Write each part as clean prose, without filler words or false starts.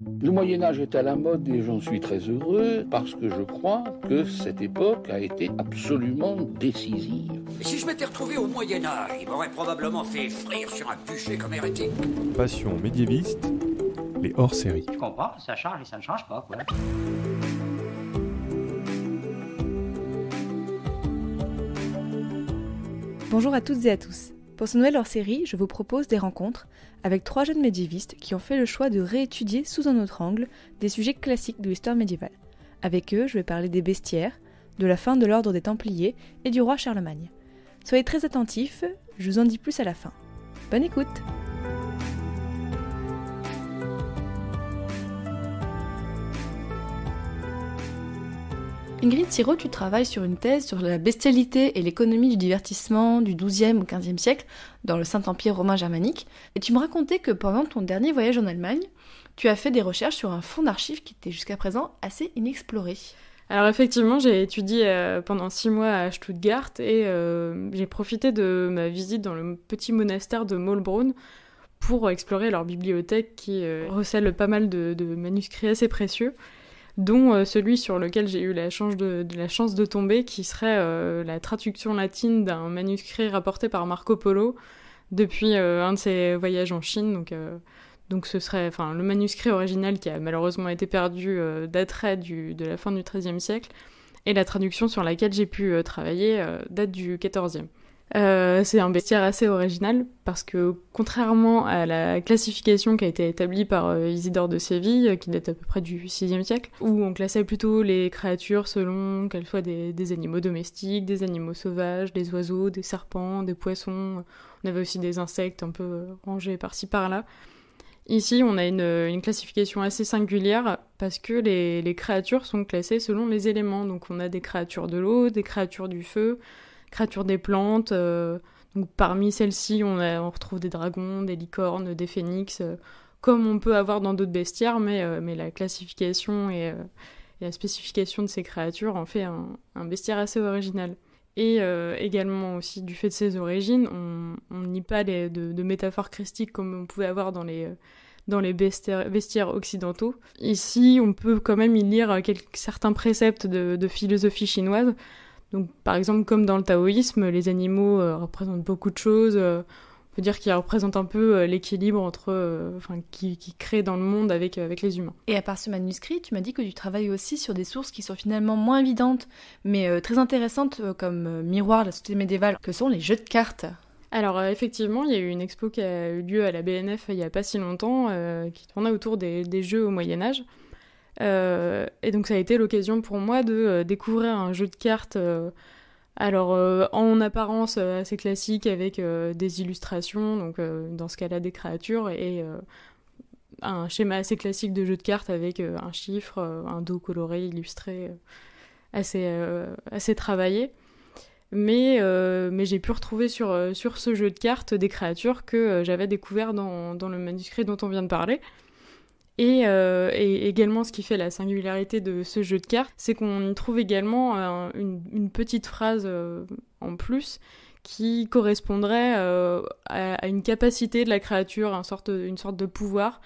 Le Moyen-Âge est à la mode et j'en suis très heureux parce que je crois que cette époque a été absolument décisive. Et si je m'étais retrouvé au Moyen-Âge, il m'aurait probablement fait frire sur un bûcher comme hérétique. Passion médiéviste, les hors-séries. Je comprends, ça change et ça ne change pas, quoi. Bonjour à toutes et à tous. Pour ce nouvel hors-série, je vous propose des rencontres avec 3 jeunes médiévistes qui ont fait le choix de réétudier sous un autre angle des sujets classiques de l'histoire médiévale. Avec eux, je vais parler des bestiaires, de la fin de l'ordre des Templiers et du roi Charlemagne. Soyez très attentifs, je vous en dis plus à la fin. Bonne écoute! Ingrid Thiraud, tu travailles sur une thèse sur la bestialité et l'économie du divertissement du XIIe au XVe siècle dans le Saint-Empire romain germanique. Et tu me racontais que pendant ton dernier voyage en Allemagne, tu as fait des recherches sur un fonds d'archives qui était jusqu'à présent assez inexploré. Alors effectivement, j'ai étudié pendant 6 mois à Stuttgart et j'ai profité de ma visite dans le petit monastère de Maulbronn pour explorer leur bibliothèque qui recèle pas mal de manuscrits assez précieux, dont celui sur lequel j'ai eu la chance de tomber, qui serait la traduction latine d'un manuscrit rapporté par Marco Polo depuis un de ses voyages en Chine. Donc ce serait, le manuscrit original qui a malheureusement été perdu daterait de la fin du XIIIe siècle, et la traduction sur laquelle j'ai pu travailler date du XIVe. C'est un bestiaire assez original parce que, contrairement à la classification qui a été établie par Isidore de Séville, qui date à peu près du VIe siècle, où on classait plutôt les créatures selon qu'elles soient des animaux domestiques, des animaux sauvages, des oiseaux, des serpents, des poissons, on avait aussi des insectes un peu rangés par-ci par-là. Ici, on a une classification assez singulière parce que les créatures sont classées selon les éléments. Donc on a des créatures de l'eau, des créatures du feu, créatures des plantes. Donc parmi celles-ci, on retrouve des dragons, des licornes, des phénix, comme on peut avoir dans d'autres bestiaires, mais la classification et la spécification de ces créatures en fait un bestiaire assez original. Et également aussi, du fait de ses origines, on nie pas de métaphores christiques comme on pouvait avoir dans les bestiaires occidentaux. Ici, on peut quand même y lire certains préceptes de philosophie chinoise. Donc, par exemple, comme dans le taoïsme, les animaux représentent beaucoup de choses. On peut dire qu'ils représentent un peu l'équilibre qui crée dans le monde avec les humains. Et à part ce manuscrit, tu m'as dit que tu travailles aussi sur des sources qui sont finalement moins évidentes, mais très intéressantes comme miroir de la société médiévale, que sont les jeux de cartes. Alors effectivement, il y a eu une expo qui a eu lieu à la BNF il n'y a pas si longtemps, qui tournait autour des jeux au Moyen-Âge. Et donc ça a été l'occasion pour moi de découvrir un jeu de cartes en apparence assez classique avec des illustrations, donc dans ce cas-là des créatures, et un schéma assez classique de jeu de cartes avec un chiffre, un dos coloré, illustré, assez travaillé. Mais j'ai pu retrouver sur ce jeu de cartes des créatures que j'avais découvert dans le manuscrit dont on vient de parler. Et également, ce qui fait la singularité de ce jeu de cartes, c'est qu'on y trouve également une petite phrase en plus qui correspondrait à une capacité de la créature, une sorte de pouvoir,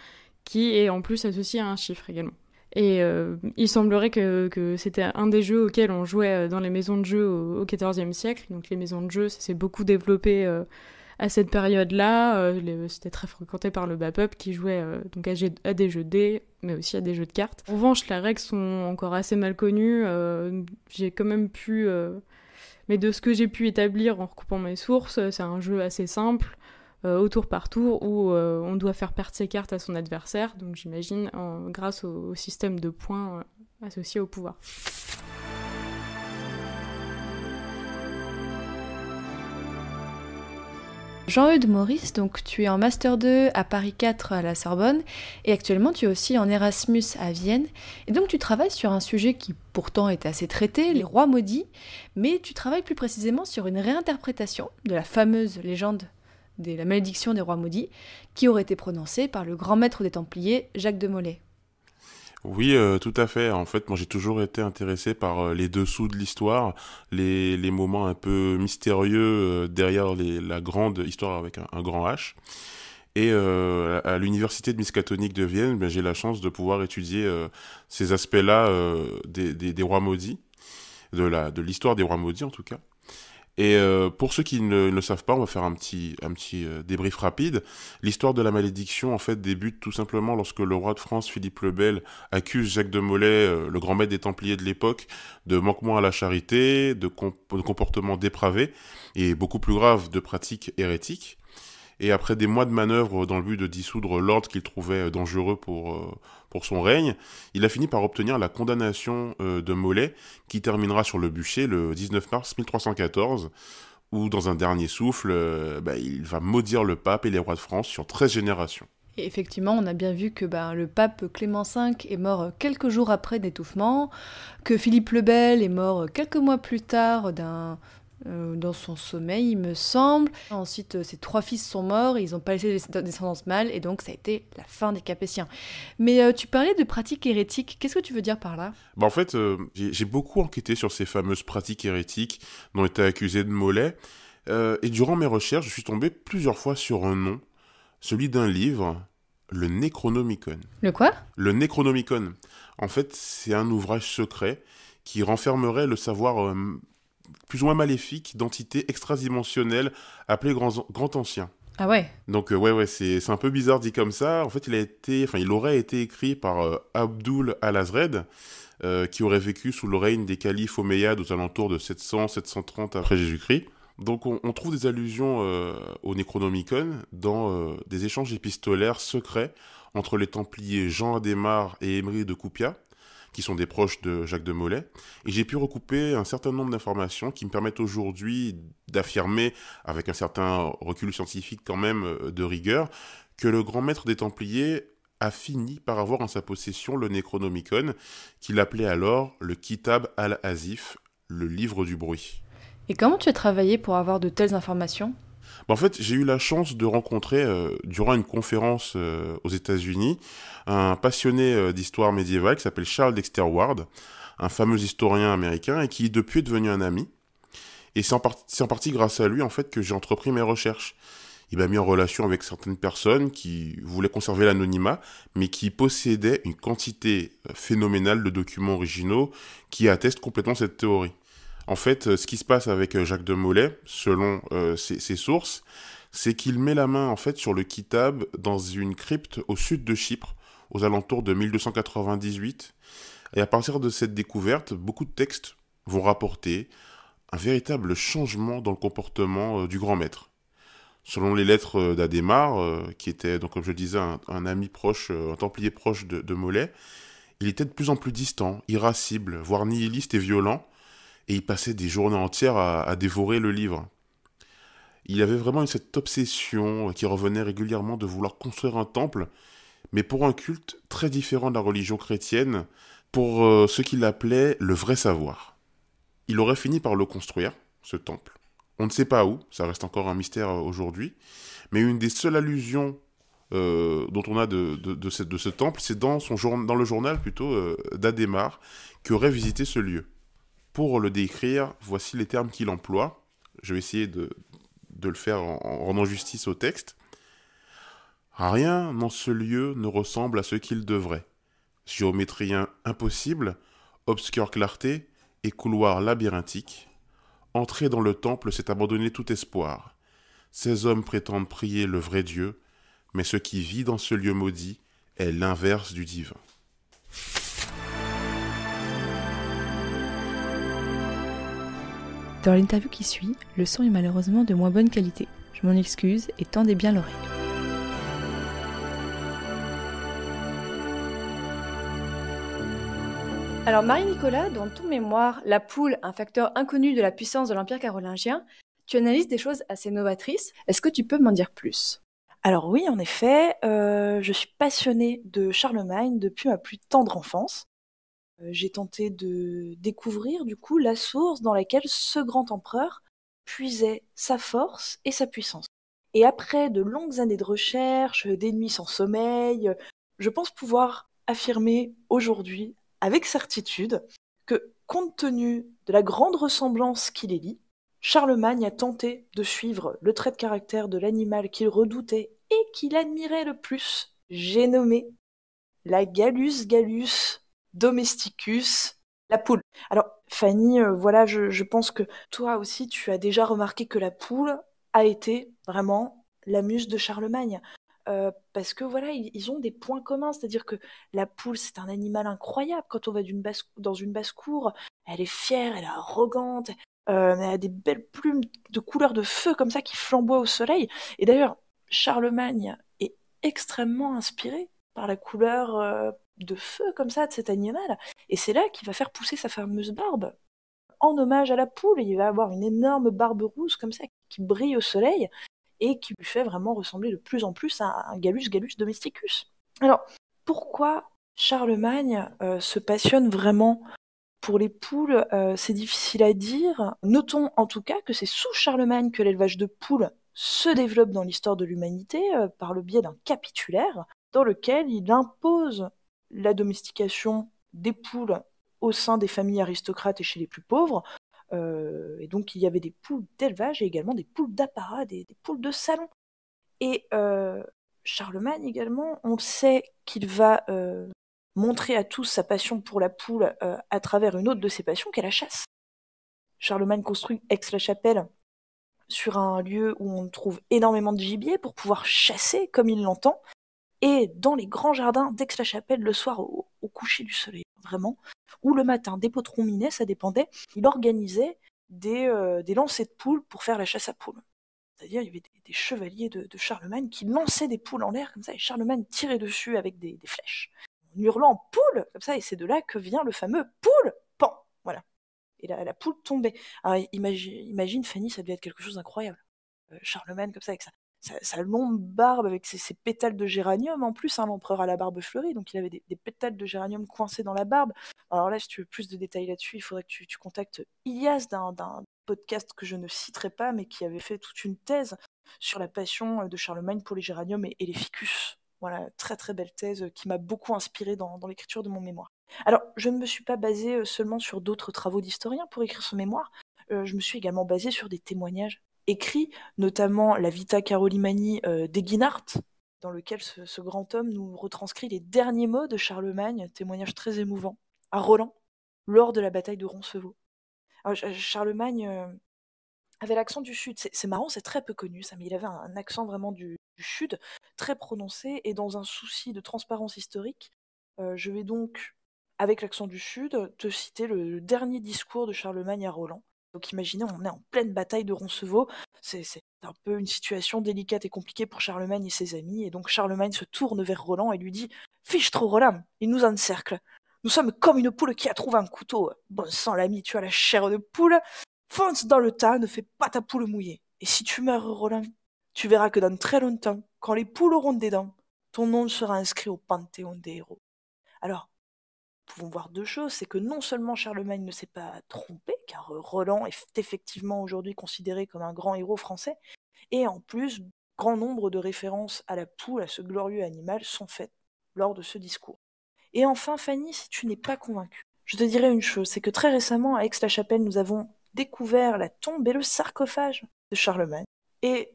qui est en plus associé à un chiffre également. Et il semblerait que c'était un des jeux auxquels on jouait dans les maisons de jeux au XIVe siècle. Donc les maisons de jeux, ça s'est beaucoup développé à cette période-là. C'était très fréquenté par le bas peuple qui jouait donc à des jeux de dés, mais aussi à des jeux de cartes. En revanche, les règles sont encore assez mal connues. J'ai quand même pu... mais de ce que j'ai pu établir en recoupant mes sources, c'est un jeu assez simple, au tour par tour, où on doit faire perdre ses cartes à son adversaire, donc j'imagine grâce au système de points associé au pouvoir. Jean-Eudes Maurice, donc tu es en Master 2 à Paris 4 à la Sorbonne, et actuellement tu es aussi en Erasmus à Vienne, et donc tu travailles sur un sujet qui pourtant est assez traité, les rois maudits, mais tu travailles plus précisément sur une réinterprétation de la fameuse légende de la malédiction des rois maudits, qui aurait été prononcée par le grand maître des Templiers, Jacques de Molay. Oui, tout à fait. En fait, moi, j'ai toujours été intéressé par les dessous de l'histoire, les moments un peu mystérieux derrière la grande histoire avec un grand H. Et à l'université de Miskatonic de Vienne, ben, j'ai la chance de pouvoir étudier ces aspects-là des rois maudits, de l'histoire des rois maudits en tout cas. Et pour ceux qui ne le savent pas, on va faire un petit débrief rapide. L'histoire de la malédiction, en fait, débute tout simplement lorsque le roi de France, Philippe le Bel, accuse Jacques de Molay, le grand maître des Templiers de l'époque, de manquement à la charité, de comportements dépravés, et beaucoup plus grave, de pratiques hérétiques. Et après des mois de manœuvres dans le but de dissoudre l'ordre qu'il trouvait dangereux pour son règne, il a fini par obtenir la condamnation de Molay, qui terminera sur le bûcher le 19 mars 1314, où dans un dernier souffle, il va maudire le pape et les rois de France sur 13 générations. Et effectivement, on a bien vu que le pape Clément V est mort quelques jours après d'étouffement, que Philippe le Bel est mort quelques mois plus tard dans son sommeil, il me semble. Ensuite, ses 3 fils sont morts, ils n'ont pas laissé de descendance mâle, et donc ça a été la fin des Capétiens. Mais tu parlais de pratiques hérétiques, qu'est-ce que tu veux dire par là ? En fait, j'ai beaucoup enquêté sur ces fameuses pratiques hérétiques dont était accusé de Molay, et durant mes recherches, je suis tombé plusieurs fois sur un nom, celui d'un livre, le Necronomicon. Le quoi ? Le Necronomicon. En fait, c'est un ouvrage secret qui renfermerait le savoir plus ou moins maléfique d'entités extradimensionnelles appelées Grand Anciens. Ah ouais. Donc ouais, c'est un peu bizarre dit comme ça. En fait, il aurait été écrit par Abdul al-Azred, qui aurait vécu sous le règne des califes omeyyades aux alentours de 700-730 après Jésus-Christ. Donc on trouve des allusions au Necronomicon dans des échanges épistolaires secrets entre les Templiers Jean Adhémar et Émery de Coupia, qui sont des proches de Jacques de Molay, et j'ai pu recouper un certain nombre d'informations qui me permettent aujourd'hui d'affirmer, avec un certain recul scientifique quand même de rigueur, que le grand maître des Templiers a fini par avoir en sa possession le Necronomicon, qu'il appelait alors le Kitab al-Azif, le livre du bruit. Et comment tu as travaillé pour avoir de telles informations ? En fait, j'ai eu la chance de rencontrer, durant une conférence aux États-Unis, un passionné d'histoire médiévale qui s'appelle Charles Dexter Ward, un fameux historien américain, et qui depuis est devenu un ami. Et c'est en partie grâce à lui, en fait, que j'ai entrepris mes recherches. Il m'a mis en relation avec certaines personnes qui voulaient conserver l'anonymat, mais qui possédaient une quantité phénoménale de documents originaux qui attestent complètement cette théorie. En fait, ce qui se passe avec Jacques de Molay, selon ses sources, c'est qu'il met la main en fait sur le Kitab dans une crypte au sud de Chypre, aux alentours de 1298. Et à partir de cette découverte, beaucoup de textes vont rapporter un véritable changement dans le comportement du grand maître. Selon les lettres d'Adhémar, qui était, donc, comme je le disais, un ami proche, un templier proche de Molay, il était de plus en plus distant, irascible, voire nihiliste et violent, et il passait des journées entières à dévorer le livre. Il avait vraiment cette obsession qui revenait régulièrement de vouloir construire un temple, mais pour un culte très différent de la religion chrétienne, pour ce qu'il appelait le vrai savoir. Il aurait fini par le construire, ce temple. On ne sait pas où, ça reste encore un mystère aujourd'hui, mais une des seules allusions dont on a de ce temple, c'est dans le journal plutôt d'Adhémar, qui aurait visité ce lieu. Pour le décrire, voici les termes qu'il emploie. Je vais essayer de le faire en rendant justice au texte. Rien dans ce lieu ne ressemble à ce qu'il devrait. Géométrie impossible, obscure clarté et couloir labyrinthique. Entrer dans le temple, c'est abandonner tout espoir. Ces hommes prétendent prier le vrai Dieu, mais ce qui vit dans ce lieu maudit est l'inverse du divin. Dans l'interview qui suit, le son est malheureusement de moins bonne qualité. Je m'en excuse et tendez bien l'oreille. Alors Marie-Nicolas, dans ton mémoire, La Poule, un facteur inconnu de la puissance de l'Empire carolingien, tu analyses des choses assez novatrices. Est-ce que tu peux m'en dire plus ? Alors oui, en effet, je suis passionnée de Charlemagne depuis ma plus tendre enfance. J'ai tenté de découvrir du coup la source dans laquelle ce grand empereur puisait sa force et sa puissance. Et après de longues années de recherche, des nuits sans sommeil, je pense pouvoir affirmer aujourd'hui avec certitude que, compte tenu de la grande ressemblance qui les lie, Charlemagne a tenté de suivre le trait de caractère de l'animal qu'il redoutait et qu'il admirait le plus. J'ai nommé la Gallus domesticus, la poule. Alors, Fanny, voilà, je pense que toi aussi, tu as déjà remarqué que la poule a été vraiment la muse de Charlemagne. Parce que voilà, ils ont des points communs, c'est-à-dire que la poule, c'est un animal incroyable. Quand on va dans une basse-cour, elle est fière, elle est arrogante, elle a des belles plumes de couleur de feu comme ça qui flamboient au soleil. Et d'ailleurs, Charlemagne est extrêmement inspiré par la couleur de feu comme ça de cet animal. Et c'est là qu'il va faire pousser sa fameuse barbe en hommage à la poule. Il va avoir une énorme barbe rousse comme ça qui brille au soleil et qui lui fait vraiment ressembler de plus en plus à un Gallus domesticus. Alors, pourquoi Charlemagne se passionne vraiment pour les poules? C'est difficile à dire. Notons en tout cas que c'est sous Charlemagne que l'élevage de poules se développe dans l'histoire de l'humanité par le biais d'un capitulaire dans lequel il impose la domestication des poules au sein des familles aristocrates et chez les plus pauvres. Et donc il y avait des poules d'élevage et également des poules d'apparat, des poules de salon. Et Charlemagne également, on sait qu'il va montrer à tous sa passion pour la poule à travers une autre de ses passions, qu'est la chasse. Charlemagne construit Aix-la-Chapelle sur un lieu où on trouve énormément de gibier pour pouvoir chasser comme il l'entend. Et dans les grands jardins d'Aix-la-Chapelle, le soir au coucher du soleil, vraiment, ou le matin, des poterons minés, ça dépendait, il organisait des lancers de poules pour faire la chasse à poules. C'est-à-dire, il y avait des chevaliers de Charlemagne qui lançaient des poules en l'air, comme ça, et Charlemagne tirait dessus avec des flèches, en hurlant « poule !» comme ça, et c'est de là que vient le fameux « poule !» pan, voilà. Et la poule tombait. Alors, imagine, Fanny, ça devait être quelque chose d'incroyable. Charlemagne, comme ça, avec sa longue barbe avec ses pétales de géranium en plus, l'empereur à la barbe fleurie, donc il avait des pétales de géranium coincés dans la barbe. Alors là, si tu veux plus de détails là-dessus, il faudrait que tu contactes Ilias d'un podcast que je ne citerai pas, mais qui avait fait toute une thèse sur la passion de Charlemagne pour les géraniums et les ficus. Voilà, très très belle thèse qui m'a beaucoup inspirée dans l'écriture de mon mémoire. Alors, je ne me suis pas basée seulement sur d'autres travaux d'historiens pour écrire ce mémoire, je me suis également basée sur des témoignages écrit, notamment la Vita Carolimani d'Eginhard, dans lequel ce grand homme nous retranscrit les derniers mots de Charlemagne, témoignage très émouvant, à Roland, lors de la bataille de Roncevaux. Alors, Charlemagne avait l'accent du Sud, c'est marrant, c'est très peu connu ça, mais il avait un accent vraiment du Sud, très prononcé, et dans un souci de transparence historique, je vais donc, avec l'accent du Sud, te citer le dernier discours de Charlemagne à Roland. Donc imaginez, on est en pleine bataille de Roncevaux, c'est un peu une situation délicate et compliquée pour Charlemagne et ses amis, et donc Charlemagne se tourne vers Roland et lui dit « Fiche trop Roland, il nous encercle. Nous sommes comme une poule qui a trouvé un couteau. Bon sang l'ami, tu as la chair de poule, fonce dans le tas, ne fais pas ta poule mouillée. Et si tu meurs Roland, tu verras que dans très longtemps, quand les poules auront des dents, ton nom sera inscrit au panthéon des héros. » Alors, nous pouvons voir deux choses, c'est que non seulement Charlemagne ne s'est pas trompé, car Roland est effectivement aujourd'hui considéré comme un grand héros français, et en plus, grand nombre de références à la poule, à ce glorieux animal, sont faites lors de ce discours. Et enfin, Fanny, si tu n'es pas convaincue, je te dirais une chose, c'est que très récemment, à Aix-la-Chapelle, nous avons découvert la tombe et le sarcophage de Charlemagne, et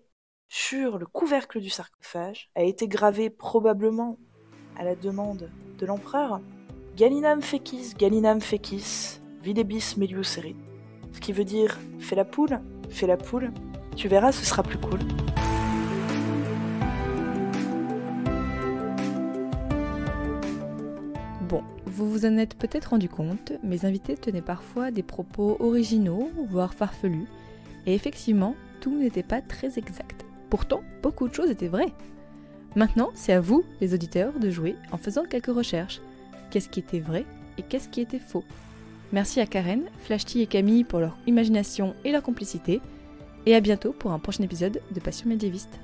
sur le couvercle du sarcophage a été gravé probablement à la demande de l'empereur Gallinam fecis, videbis melius erit. Ce qui veut dire fais la poule, tu verras, ce sera plus cool. Bon, vous vous en êtes peut-être rendu compte, mes invités tenaient parfois des propos originaux, voire farfelus, et effectivement, tout n'était pas très exact. Pourtant, beaucoup de choses étaient vraies. Maintenant, c'est à vous, les auditeurs, de jouer en faisant quelques recherches. Qu'est-ce qui était vrai et qu'est-ce qui était faux? Merci à Karen, Flashty et Camille pour leur imagination et leur complicité, et à bientôt pour un prochain épisode de Passion médiéviste.